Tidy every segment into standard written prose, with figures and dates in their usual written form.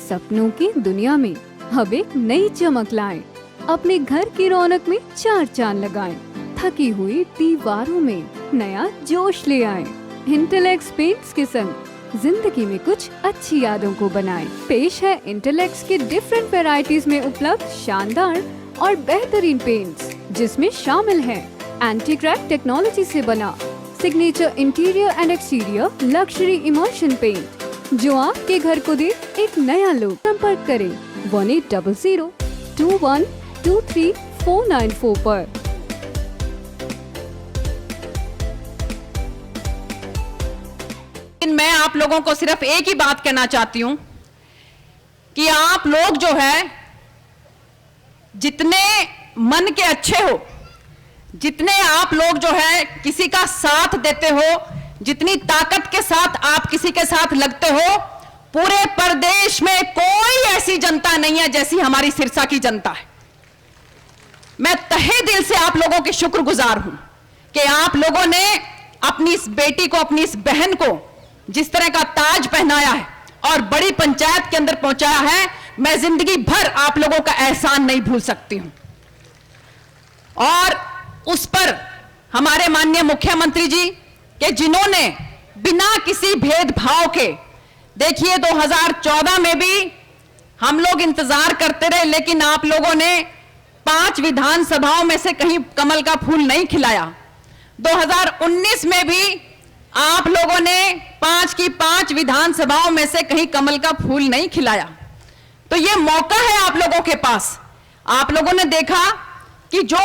सपनों की दुनिया में अब एक नई चमक लाएं। अपने घर की रौनक में चार चांद लगाएं। थकी हुई दीवारों में नया जोश ले आएं। इंटेलेक्स पेंट्स के संग जिंदगी में कुछ अच्छी यादों को बनाएं। पेश है इंटेलेक्स के डिफरेंट वैरायटीज में उपलब्ध शानदार और बेहतरीन पेंट्स, जिसमें शामिल है एंटी क्रैक टेक्नोलॉजी से बना signature interior and exterior luxury emulsion paint, जो आपके घर को दे एक नया लुक। संपर्क करें 180021234494 पर। मैं आप लोगों को सिर्फ एक ही बात कहना चाहती हूं कि आप लोग जो है जितने मन के अच्छे हो, जितने आप लोग जो है किसी का साथ देते हो, जितनी ताकत के साथ आप किसी के साथ लगते हो, पूरे प्रदेश में कोई ऐसी जनता नहीं है जैसी हमारी सिरसा की जनता है। मैं तहे दिल से आप लोगों की शुक्रगुजार हूं कि आप लोगों ने अपनी इस बेटी को, अपनी इस बहन को जिस तरह का ताज पहनाया है और बड़ी पंचायत के अंदर पहुंचाया है, मैं जिंदगी भर आप लोगों का एहसान नहीं भूल सकती हूं। और उस पर हमारे माननीय मुख्यमंत्री जी कि जिन्होंने बिना किसी भेदभाव के, देखिए 2014 में भी हम लोग इंतजार करते रहे, लेकिन आप लोगों ने 5 विधानसभाओं में से कहीं कमल का फूल नहीं खिलाया। 2019 में भी आप लोगों ने 5 की 5 विधानसभाओं में से कहीं कमल का फूल नहीं खिलाया। तो ये मौका है आप लोगों के पास। आप लोगों ने देखा कि जो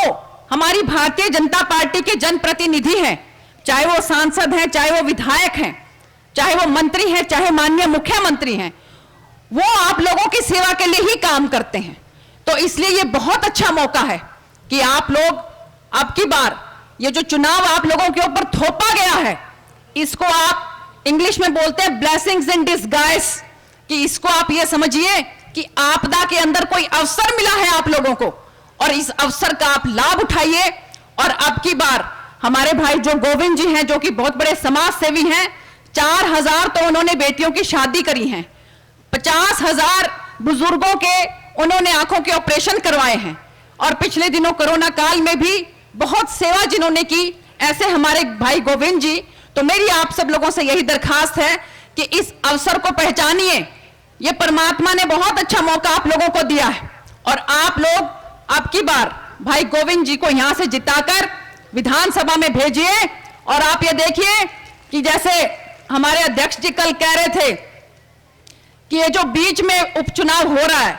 हमारी भारतीय जनता पार्टी के जनप्रतिनिधि हैं, चाहे वो सांसद हैं, चाहे वो विधायक हैं, चाहे वो मंत्री हैं, चाहे माननीय मुख्यमंत्री हैं, वो आप लोगों की सेवा के लिए ही काम करते हैं। तो इसलिए ये बहुत अच्छा मौका है कि आप लोग अब की बार ये जो चुनाव आप लोगों के ऊपर थोपा गया है, इसको आप इंग्लिश में बोलते हैं ब्लेसिंग्स इन डिस्गाइज, कि इसको आप ये समझिए कि आपदा के अंदर कोई अवसर मिला है आप लोगों को, और इस अवसर का आप लाभ उठाइए। और अब की बार हमारे भाई जो गोविंद जी हैं, जो कि बहुत बड़े समाज सेवी हैं, 4000 तो उन्होंने बेटियों की शादी करी हैं, 50,000 बुजुर्गों के उन्होंने आंखों के ऑपरेशन करवाए हैं, और पिछले दिनों कोरोना काल में भी बहुत सेवा जिन्होंने की, ऐसे हमारे भाई गोविंद जी। तो मेरी आप सब लोगों से यही दरखास्त है कि इस अवसर को पहचानिए। ये परमात्मा ने बहुत अच्छा मौका आप लोगों को दिया है, और आप लोग अब की बार भाई गोविंद जी को यहां से जिताकर विधानसभा में भेजिए। और आप ये देखिए कि जैसे हमारे अध्यक्ष जी कल कह रहे थे कि ये जो बीच में उपचुनाव हो रहा है,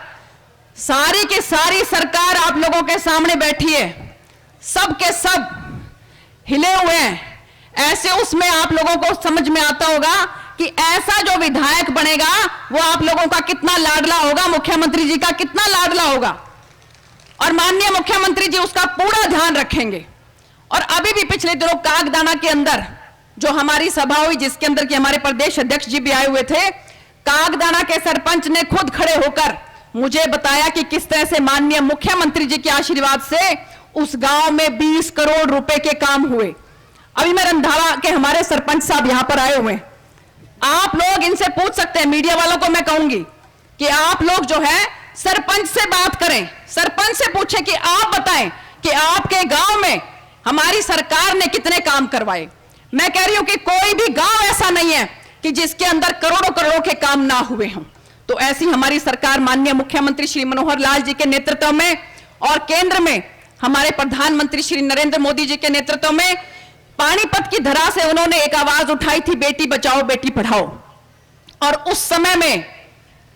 सारी की सारी सरकार आप लोगों के सामने बैठी है, सब के सब हिले हुए हैं। ऐसे उसमें आप लोगों को समझ में आता होगा कि ऐसा जो विधायक बनेगा वो आप लोगों का कितना लाडला होगा, मुख्यमंत्री जी का कितना लाडला होगा, और माननीय मुख्यमंत्री जी उसका पूरा ध्यान रखेंगे। और अभी भी पिछले दिनों कागदाना के अंदर जो हमारी सभा हुई, जिसके अंदर कि हमारे प्रदेश अध्यक्ष जी भी आए हुए थे, कागदाना के सरपंच ने खुद खड़े होकर मुझे बताया कि किस तरह से माननीय मुख्यमंत्री जी के आशीर्वाद से उस गांव में 20 करोड़ रुपए के काम हुए। अभी मैं रंधावा के हमारे सरपंच साहब यहां पर आए हुए हैं, आप लोग इनसे पूछ सकते हैं। मीडिया वालों को मैं कहूंगी कि आप लोग जो है सरपंच से बात करें, सरपंच से पूछें कि आप बताएं कि आपके गांव में हमारी सरकार ने कितने काम करवाए। मैं कह रही हूं कि कोई भी गांव ऐसा नहीं है कि जिसके अंदर करोड़ों करोड़ों के काम ना हुए हों। तो ऐसी हमारी सरकार माननीय मुख्यमंत्री श्री मनोहर लाल जी के नेतृत्व में, और केंद्र में हमारे प्रधानमंत्री श्री नरेंद्र मोदी जी के नेतृत्व में, पानीपत की धरा से उन्होंने एक आवाज उठाई थी, बेटी बचाओ बेटी पढ़ाओ। और उस समय में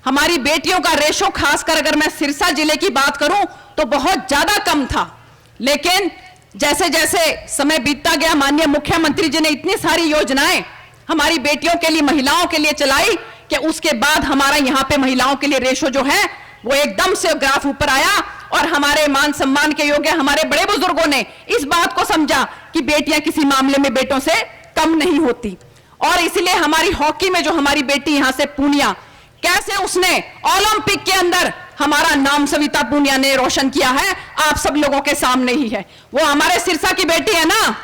हमारी बेटियों का रेशो, खासकर अगर मैं सिरसा जिले की बात करूं, तो बहुत ज्यादा कम था। लेकिन जैसे जैसे समय बीतता गया, माननीय मुख्यमंत्री जी ने इतनी सारी योजनाएं हमारी बेटियों के लिए, महिलाओं के लिए चलाई कि उसके बाद हमारा यहाँ पे महिलाओं के लिए रेशो जो है वो एकदम से ग्राफ ऊपर आया। और हमारे मान सम्मान के योग्य हमारे बड़े बुजुर्गों ने इस बात को समझा कि बेटियां किसी मामले में बेटों से कम नहीं होती। और इसलिए हमारी हॉकी में जो हमारी बेटी यहां से पूनिया, कैसे उसने ओलंपिक के अंदर हमारा नाम सविता पूनिया ने रोशन किया है, आप सब लोगों के सामने ही है। वो हमारे सिरसा की बेटी है ना,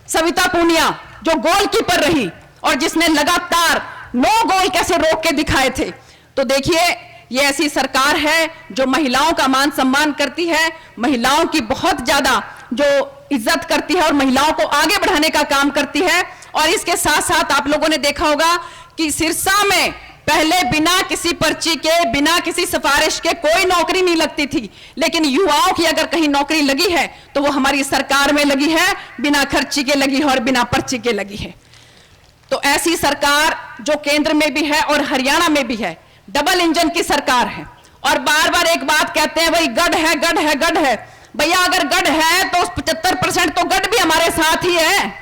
सविता पूनिया, जो गोलकीपर रही और जिसने लगातार 9 गोल कैसे रोक के दिखाए थे। तो देखिए ये ऐसी सरकार है जो महिलाओं का मान सम्मान करती है, महिलाओं की बहुत ज्यादा जो इज्जत करती है और महिलाओं को आगे बढ़ाने का काम करती है। और इसके साथ साथ आप लोगों ने देखा होगा कि सिरसा में पहले बिना किसी पर्ची के, बिना किसी सिफारिश के कोई नौकरी नहीं लगती थी, लेकिन युवाओं की अगर कहीं नौकरी लगी है तो वो हमारी सरकार में लगी है, बिना खर्ची के लगी है और बिना पर्ची के लगी है। तो ऐसी सरकार जो केंद्र में भी है और हरियाणा में भी है, डबल इंजन की सरकार है। और बार बार एक बात कहते हैं, भाई गढ़ है, गढ़ है, गढ़ है। भैया अगर गढ़ है तो 75% तो गढ़ भी हमारे साथ ही है।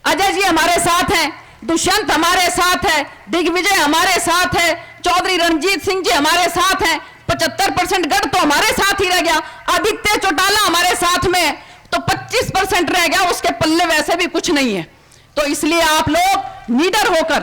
अजय जी हमारे साथ हैं, दुष्यंत हमारे साथ है, दिग्विजय हमारे साथ है, चौधरी रणजीत सिंह जी हमारे साथ हैं। 75% गढ़ तो हमारे साथ ही रह गया। आदित्य चौटाला हमारे साथ में, तो 25% रह गया, उसके पल्ले वैसे भी कुछ नहीं है। तो इसलिए आप लोग नीडर होकर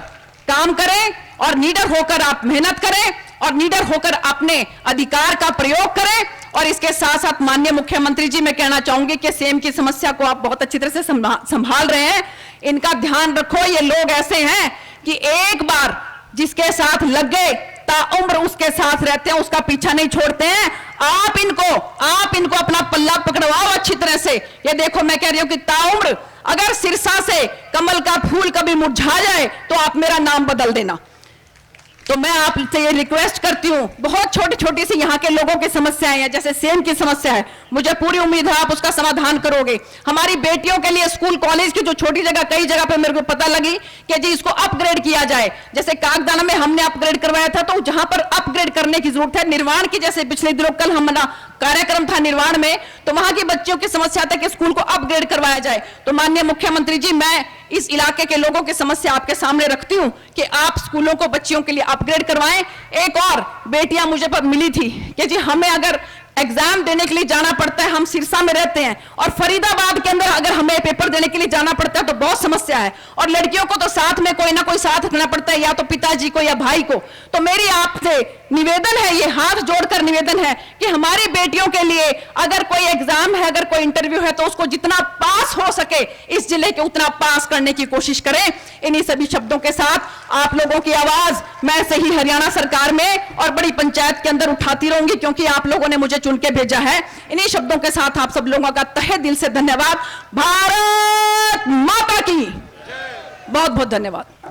काम करें और नीडर होकर आप मेहनत करें और नीडर होकर अपने अधिकार का प्रयोग करें। और इसके साथ साथ माननीय मुख्यमंत्री जी, मैं कहना चाहूंगी कि सेम की समस्या को आप बहुत अच्छी तरह से संभाल रहे हैं, इनका ध्यान रखो। ये लोग ऐसे हैं कि एक बार जिसके साथ लग गए ताउम्र उसके साथ रहते हैं, उसका पीछा नहीं छोड़ते हैं। आप इनको अपना पल्ला पकड़वाओ अच्छी तरह से। ये देखो मैं कह रही हूं कि ताउम्र अगर सिरसा से कमल का फूल कभी मुरझा जाए तो आप मेरा नाम बदल देना। तो मैं आपसे ये रिक्वेस्ट करती हूँ, बहुत छोटी छोटी सी यहाँ के लोगों की समस्याएं हैं, जैसे सेम की समस्या है, मुझे पूरी उम्मीद है आप उसका समाधान करोगे। हमारी बेटियों के लिए स्कूल कॉलेज की जो छोटी जगह, कई जगह पे मेरे को पता लगी कि जी इसको अपग्रेड किया जाए। जैसे कागदाना में हमने अपग्रेड करवाया था, तो जहां पर अपग्रेड करने की जरूरत है, निर्माण की, जैसे पिछले दिनों कल हमारा कार्यक्रम था निर्माण में, तो वहां की बच्चियों की समस्या था कि स्कूल को अपग्रेड करवाया जाए। तो माननीय मुख्यमंत्री जी, मैं इस इलाके के लोगों की समस्या आपके सामने रखती हूं कि आप स्कूलों को बच्चियों के लिए अपग्रेड करवाएं। एक और बेटियां मुझे पर मिली थी कि जी हमें अगर एग्जाम देने के लिए जाना पड़ता है, हम सिरसा में रहते हैं और फरीदाबाद के अंदर अगर हमें पेपर देने के लिए जाना पड़ता है तो बहुत समस्या है। और लड़कियों को तो साथ में कोई ना कोई साथ रखना पड़ता है, या तो पिताजी को या भाई को। तो मेरी आपसे निवेदन है, ये हाथ जोड़कर निवेदन है कि हमारी बेटियों के लिए अगर कोई एग्जाम है, अगर कोई इंटरव्यू है, तो उसको जितना पास हो सके इस जिले के उतना पास करने की कोशिश करें। इन्हीं सभी शब्दों के साथ आप लोगों की आवाज मैं से ही हरियाणा सरकार में और बड़ी पंचायत के अंदर उठाती रहूंगी, क्योंकि आप लोगों ने मुझे चुन के भेजा है। इन्हीं शब्दों के साथ आप सब लोगों का तहे दिल से धन्यवाद। भारत माता की बहुत बहुत धन्यवाद।